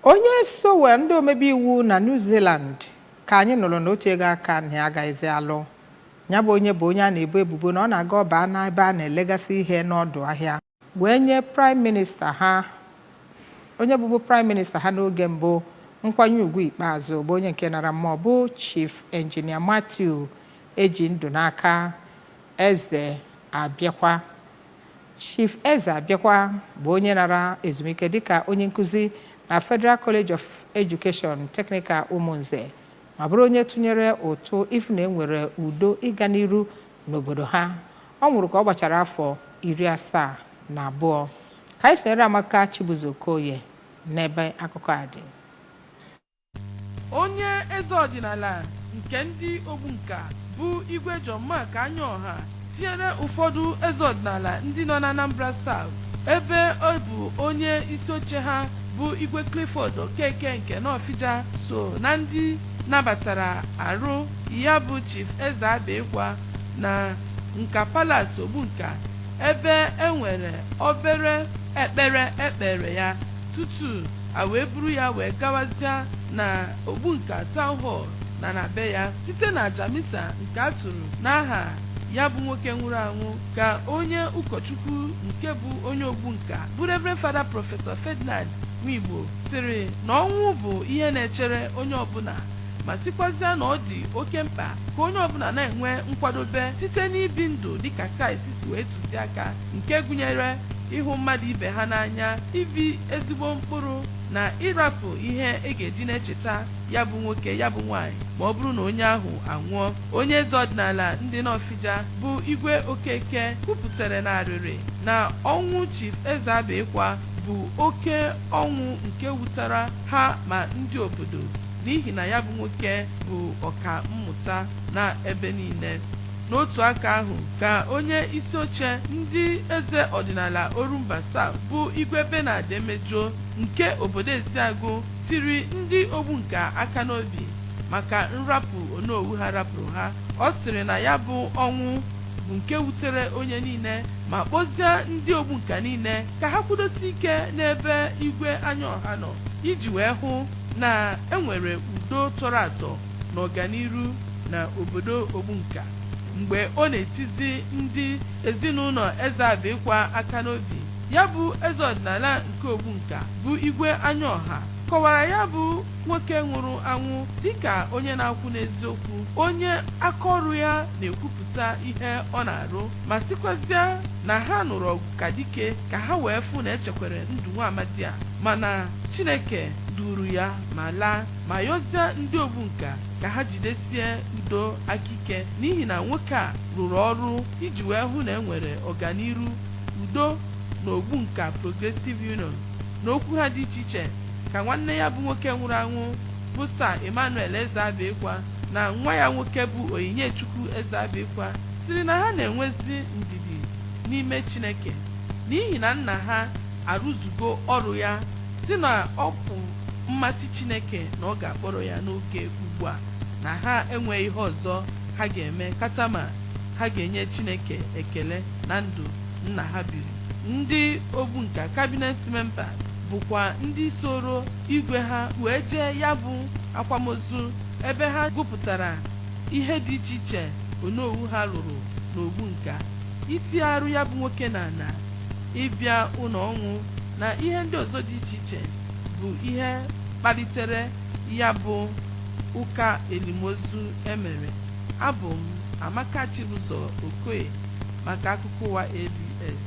onye so wee ndị omebe iwu na New Zealand ka anyị nụrụ n'otu ego aka na ya agaghịzi alụ. Ya bụ onye a na-ebo ebubo na ọ na-aga ọba na ebe a na-elegasị ihe n'ọdụ ahịa wee nye prime minista ha onye bụbu prime minista ha n'oge mbụ nkwanye ugwu ikpeazụ bụ onye nke nara mmụọ bụ Chief Engineer Matthew eji ndụ n'aka Ezeabikwa. Chief Ezeabikwa bụ onye nara ezumike dịka onye nkụzi na Federal College of Education Technical Umunze ma bụrụ onye tụnyere ụtụ ifu na enwere udo ịga n'iru n'obodo ha. Ọ nwụrụ ka ọ gbachara afọ 72. Ka anyị sonyere Amaka Chibuzokoye n'ebe akụkọ a dị. Onye eze ọdịnala nke ndị Ogbunka bụ Igwe John Mark Anyaọha tinyere ụfọdụ eze ọdịnala ndị nọ na Anambra South ebe ọ bụ onye isi oche ha bụ Igwe Clifford Okeke nke Nọfịja so na ndị nabatara arụ ya bụ Chief Ezeabikwa na Nka Palace Ogbunka ebe enwere obere ekpere ya tutu a wee buru ya wee gawazia na Ogbunka Town Hall na be ya site na Jamisa nke a tụrụ n'aha ya bụ nwoke nwụrụ anwụ ka onye ụkọchukwu nke bụ onye Ogbunka bụ Reverend Father Professor Ferdinand Nwigbo sịrị na ọnwụ bụ ihe na-echere onye ọbụla ma sikwazịa na ọ dị oke mkpa ka onye ọbụla na-enwe nkwadobe site n'ibi ndụ dịka Kraịst si wee tụziaka nke gụnyere ịhụ mmadụ ibe ha n'anya, ibi ezigbo mkpụrụ na ịrapụ ihe ga-eji na-echeta ya bụ nwoke ya bụ nwaanyị ma ọ bụrụ na onye ahụ anwụọ. Onye eze ọdịnala ndị Nọfịja bụ Igwe Okeke kwupụtara na arịrị na ọnwụ Chief Ezeabikwa bụ oke ọnwụ nke wutara ha ma ndị obodo n'ihi na ya bụ nwoke bụ ọka mmụta na ebe niile. N'otu aka ahụ ka onye isi oche ndị eze ọdịnala Orumba South bụ Igwe Benard Emejo nke obodo Eziagụ tiri ndị Ogbunka aka n'obi maka nrapụ Onowu ha rapụrụ ha. Ọ sịrị na ya bụ ọnwụ bụ nke wutere onye niile ma kpọzie ndị Ogbunka niile ka ha kwudosi ike n'ebe Igwe Anyaọha nọ iji wee hụ na enwere udo tọrọ atọ na ọganiru na obodo Ogbunka. Mgbe ọ na-etizi ndị ezinụlọ Ezeabikwa aka n'obi, ya bụ eze ọdịnala nke Ogbunka bụ Igwe Anyaọha kọwara ya bụ nwoke nwụrụ anwụ dịka onye na-akwụ n'eziokwu, onye aka ọrụ ya na-ekwupụta ihe ọ na-arụ ma sikwazịa na ha nụrụ ọgụ ka dike ka ha wee fụ na echekwere ndụ nwa amadi a, mana Chineke duru ya ma laa ma yọzie ndị Ogbunka ka ha jidesie udo akike n'ihi na nwoke a rụrụ ọrụ iji wee hụ na enwere ọganiru udo na Ogbunka Progressive Union. N'okwu ha dị iche iche ka nwanne ya bụ nwoke nwụrụ anwụ bụ Sir Emmanuel Ezeabikwa na nwa ya nwoke bụ Onyinye-Chukwu Ezeabikwa siri na ha na-enwezi ndidi n'ime Chineke n'ihi na nna ha arụzugo ọrụ ya si na ọ bụ mmasị Chineke na ọ ga-akpọrọ ya n'oge ugbu a na ha enweghị ihe ọzọ ha ga-eme kata ma ha ga-enye Chineke ekele na ndụ nna ha biri. Ndị Ogbunka cabinet member bụkwa ndị soro igwe ha wee jee ya bụ akwamozu ebe ha gụpụtara ihe dị iche iche Onowu ha lụrụ n'Ogbunka, itigharụ ya bụ nwoke na ịbịa ụlọ ọnwụ na ihe ndị ọzọ dị iche iche bụ ihe kpalitere ya bụ ụka elimozu emere. Abụ m Amaka Chibuzokoye maka akụkọ ụwa ABS.